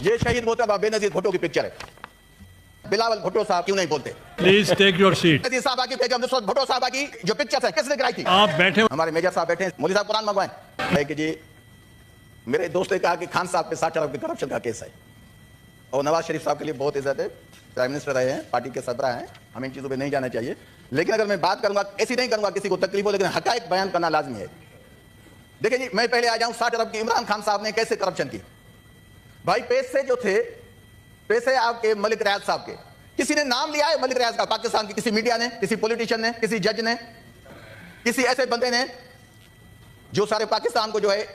یہ شہید محترم بینظیر بھٹو کی پکچر ہے. بلاول بھٹو صاحب کیوں نہیں بولتے؟ Please take your seat. Benazir صاحبہ کی بیگم نصرت بھٹو صاحبہ کی جو پکچر ہے کس نے کرائی تھی؟ آپ بیٹھے. ہمارے میجر صاحب بیٹھے ہیں, مولوی صاحب قرآن منگوائیں. کہ جی میرے دوست نے کہا کہ خان صاحب پہ 60 ارب کی کرپشن کا کیس ہے اور نواز شریف صاحب کے لیے بہت عزت ہے, پرائم منسٹر رہے ہیں, پارٹی کے سربراہ ہیں, ہمیں ان چیزوں پہ نہیں جانا چاہیے. لیکن اگر میں بات کروں گا ایسی نہیں کروں گا کسی کو تکلیف ہو, لیکن حقائق بیان کرنا لازمی ہے. دیکھیں جی میں پہلے آ جاؤں 60 ارب کی عمران خان صاحب نے کیسے کرپشن کی. بھائی پیسے جو تھے, پیسے آپ کے ملک ریاض صاحب کے, کسی نے نام لیا ہے ملک ریاض کا پاکستان کی؟ کسی میڈیا نے, کسی پولیٹیشین نے, کسی جج نے, کسی ایسے بندے نے جو سارے پاکستان کو جو ہے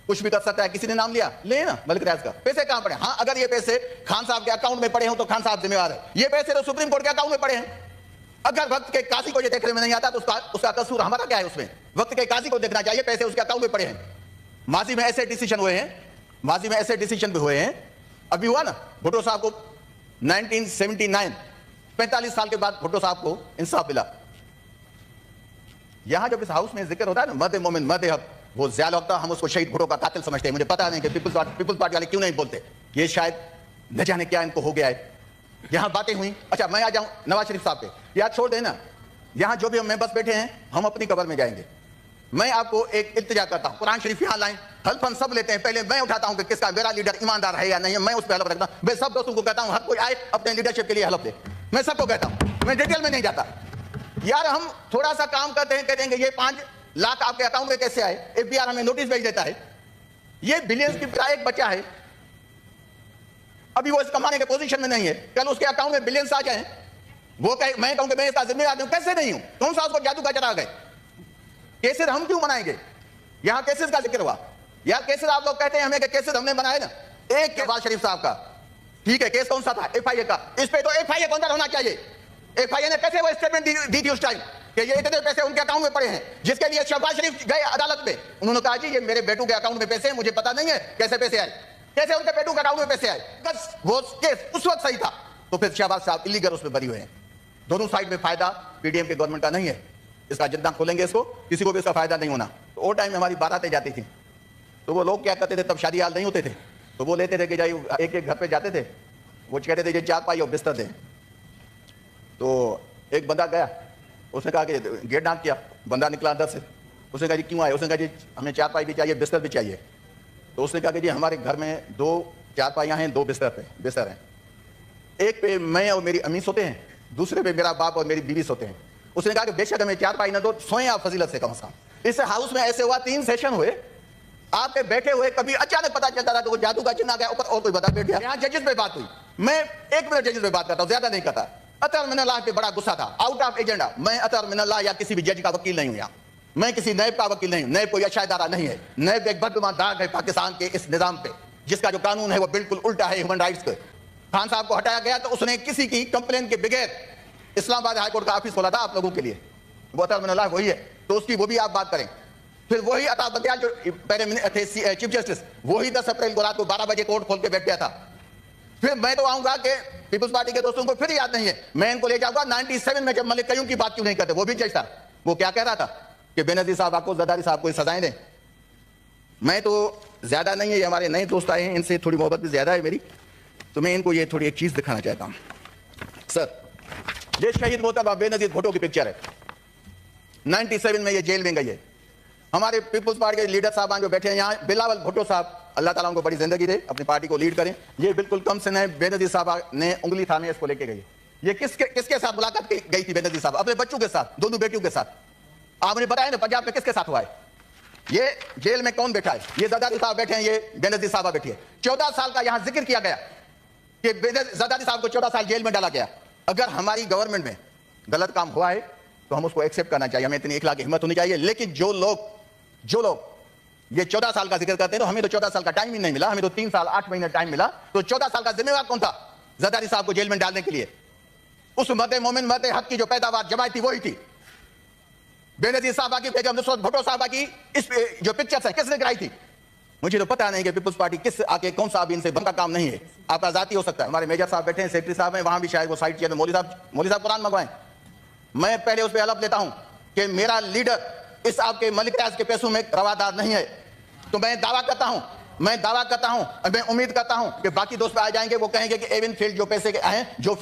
کچھ بھی کر سکتا ہے, کسی نے نام لیا؟ لے نا ملک ریاض کا. پیسے کہاں پڑے؟ ہاں اگر یہ پیسے خان صاحب کے اکاؤنٹ میں پڑے ہوں تو خان صاحب ذمہ وار ہے. یہ پیسے تو سپریم کورٹ کے اکاؤنٹ میں پڑے ہیں. اگر وقت کے قاضی کو یہ دیکھنے میں نہیں آتا تو اس کا قصور ہمارا کیا ہے؟ اس میں وقت کے قاضی کو دیکھنا چاہیے, پیسے اس کے اکاؤنٹ میں پڑے ہیں. ماضی میں ایسے ڈیسیشن ہوئے ہیں, ماضی میں ایسے ڈیسیشن بھی ہوئے ہیں. ابھی ہوا نا بھٹو صاحب کو 1979 45 سال کے بعد بھٹو صاحب کو انصاف ملا. یہاں جب اس ہاؤس میں ذکر ہوتا ہے نا مرد مومن مرد حق, وہ زیادہ ہوتا ہم اس کو شہید بھٹو کا قاتل سمجھتے ہیں. مجھے پتا نہیں کہ پیپلز پارٹی والے کیوں نہیں بولتے. یہ شاید نہ جانے کیا ان کو ہو گیا ہے. یہاں باتیں ہوئی. اچھا میں آ جاؤں نواز شریف صاحب پہ, یاد چھوڑ دیں نا. یہاں جو بھی ہم ممبرس بیٹھے ہیں ہم اپنی قبر میں جائیں گے. میں آپ کو ایک التجا کرتا ہوں, قرآن شریف یہاں لائیں, حلف سب لیتے ہیں. پہلے میں اٹھاتا ہوں کہ کس کا میرا لیڈر ایماندار ہے یا نہیں ہے, میں اس پہ حلف رکھتا ہوں. میں سب دوستوں کو کہتا ہوں ہر کوئی آئے اپنے لیڈرشپ کے لیے حلف دے. میں سب کو کہتا ہوں, میں ڈیٹیل میں نہیں جاتا. یار ہم تھوڑا سا کام کرتے ہیں, کہتے ہیں کہ یہ 5 لاکھ آپ کے اکاؤنٹ میں کیسے آئے. FBI ہمیں نوٹس بھیج دیتا ہے. یہ بلینز کی ایک بچہ ہے, ابھی وہ اس کمانے کے پوزیشن میں نہیں ہے, کل اس کے اکاؤنٹ میں بلینز آ جائیں, وہ میں کہوں کہ میں اس کا ذمہ دار ہوں. کیسے نہیں ہوں؟ کون سا اس کو جادو کا چلا گئے. کیسز ہم کیوں بنائیں گے؟ یہاں کیسز کا ذکر ہوا. یار کیسز آپ لوگ کہتے ہیں ہمیں کہ کیسز ہم نے بنائے نا. ایک نواز شریف صاحب کا ٹھیک ہے کیس کون سا تھا؟ FIA کا. اس پہ تو FIA کو اندر ہونا چاہیے. FIA نے کیسے وہ اسٹیٹمنٹ دی تھی اس ٹائم کہ یہ اتنے پیسے ان کے اکاؤنٹ میں پڑے ہیں, جس کے لیے شہباز شریف گئے عدالت میں. انہوں نے کہا جی یہ میرے بیٹوں کے اکاؤنٹ میں پیسے ہیں, مجھے پتا نہیں ہے کیسے پیسے آئے. کیسے ان کے بیٹوں کے اکاؤنٹ میں پیسے آئے؟ وہ کیس اس وقت صحیح تھا تو پھر شہباز صاحب الیگل اس میں بری ہوئے ہیں. دونوں سائڈ میں فائدہ PDM کے گورنمنٹ کا نہیں ہے. اس کا جتنا کھولیں گے اس کو کسی کو بھی اس کا فائدہ نہیں ہونا. تو وہ ٹائم میں ہماری باراتیں جاتی تھیں تو وہ لوگ کیا کرتے تھے, تب شادی حال نہیں ہوتے تھے, تو وہ لیتے تھے کہ جائے ایک ایک گھر پہ جاتے تھے, وہ کہتے تھے یہ 4 پائی اور بستر دیں. تو ایک بندہ گیا, اس نے کہا کہ گیٹ ڈاک کیا, بندہ نکلا اندر سے. اس نے کہا جی کیوں آئے؟ اس نے کہا جی ہمیں 4 پائی بھی چاہیے, بستر بھی چاہیے. تو اس نے کہا کہ جی ہمارے گھر میں 2 4 پائیاں ہیں, 2 بستر ہیں. ایک پہ میں اور میری امی سوتے ہیں, دوسرے پہ میرا باپ اور میری بیوی سوتے ہیں. اس نے کہا کہ بے شک ہمیں 4 پائی نہ دو, سوئیں آپ فضیلت سے کم از کم. اس ہاؤس میں ایسے ہوا 3 سیشن ہوئے, آپ کے بیٹھے ہوئے کبھی اچانک پتا چلتا تھا کہ وہ جادو کا چنہ گیا اوپر اور کوئی بتا بیٹھ گیا. یہاں ججز پہ بات ہوئی, میں 1 منٹ ججز پہ بات کرتا ہوں, زیادہ نہیں کرتا. اطہر من اللہ پہ بڑا غصہ تھا, آؤٹ آف ایجنڈا. میں اطہر من اللہ یا کسی بھی جج کا وکیل نہیں ہوں, یہاں میں کسی نیب کا وکیل نہیں ہوں. نیب کوئی اچھا ادارہ نہیں ہے. نیب ایک بدگمان داغ ہے پاکستان کے اس نظام پہ, جس کا جو قانون ہے وہ بالکل الٹا ہے ہیومن رائٹس کے. خان صاحب کو ہٹایا گیا تو اس نے کسی کی کمپلین کے بغیر اسلام آباد ہائی کورٹ کا آفس کھولا تھا آپ لوگوں کے لیے. وہ اطہر من اللہ وہی ہے, تو اس کی وہ بھی آپ بات کریں. پھر وہی عطا بندیال جو پہلے تھے چیف جسٹس, وہی 10 اپریل کو رات کو 12 بجے کورٹ کھول کے بیٹھ گیا تھا. پھر میں تو آؤں گا کہ پیپلز پارٹی کے دوستوں کو پھر یاد نہیں ہے, میں ان کو لے جاؤں گا 97 میں جب ملک قیوم کی بات کیوں نہیں کرتے. وہ بھی جج تھا, وہ کیا کہہ رہا تھا کہ بینظیر صاحب آپ کو زرداری صاحب کو سزائیں دیں. میں تو زیادہ نہیں ہے, یہ ہمارے نئے دوست آئے ہیں, ان سے تھوڑی محبت بھی زیادہ ہے میری, تو میں ان کو یہ تھوڑی ایک چیز دکھانا چاہتا ہوں. سر یہ شہید محترم بینظیر بھٹو کی پکچر ہے. 97 میں یہ جیل میں گئی ہے. ہمارے پیپلز پارٹی کے لیڈر صاحبان جو بیٹھے ہیں یہاں, بلاول بھٹو صاحب اللہ تعالیٰ ان کو بڑی زندگی دے, اپنی پارٹی کو لیڈ کریں. یہ بالکل کم سن ہے, بینظیر صاحب نے انگلی تھامے اس کو لے کے گئی. یہ کس کے ساتھ ملاقات گئی تھی بینظیر صاحب؟ اپنے بچوں کے ساتھ, دونوں بیٹیوں کے ساتھ. آپ نے بتایا نا پنجاب میں کس کے ساتھ ہوا ہے. یہ جیل میں کون بیٹھا ہے؟ یہ زرداری صاحب بیٹھے ہیں, یہ بینظیر صاحبہ بیٹھی ہے. 14 سال کا یہاں ذکر کیا گیا کہ زرداری صاحب کو 14 سال جیل میں ڈالا گیا. اگر ہماری گورنمنٹ میں غلط کام ہوا ہے تو ہم اس کو ایکسیپٹ کرنا چاہیے, ہمیں اتنی اخلاقی ہمت ہونی چاہیے. لیکن جو لوگ یہ 14 سال کا ذکر کرتے ہیں, تو ہمیں تو 14 سال کا ٹائم ہی نہیں ملا, ہمیں تو 3 سال 8 مہینے ٹائم ملا. تو 14 سال کا ذمہ دار کون تھا زرداری صاحب کو جیل میں ڈالنے کے لیے؟ اس مرد مومن مرد حق کی جو پیداوار جماعت تھی وہی تھی. بینظیر صاحبہ کی بیگم نصرت بھٹو صاحبہ کی اس جو پکچرز ہیں کس نے کرائی تھی؟ مجھے تو پتا نہیں کہ پیپلز پارٹی کس آگے کون سا بھی ان سے بن کا کام نہیں ہے. آپ کا ذاتی ہو سکتا ہے. ہمارے میجر صاحب بیٹھے ہیں, سیکرٹری صاحب ہیں, وہاں بھی شاید وہ سائٹ چیئر مولوی صاحب قرآن منگوائیں. میں پہلے اس پہ حلف لیتا ہوں کہ میرا لیڈر اس آپ کے ملک ریاض کے پیسوں میں روادار نہیں ہے. تو میں دعویٰ کرتا ہوں میں دعویٰ کرتا ہوں اور میں امید کرتا ہوں کہ باقی دوست پہ آ جائیں گے, وہ کہیں گے کہ ایون فیلڈ جو پیسے کے آئے ہیں, جو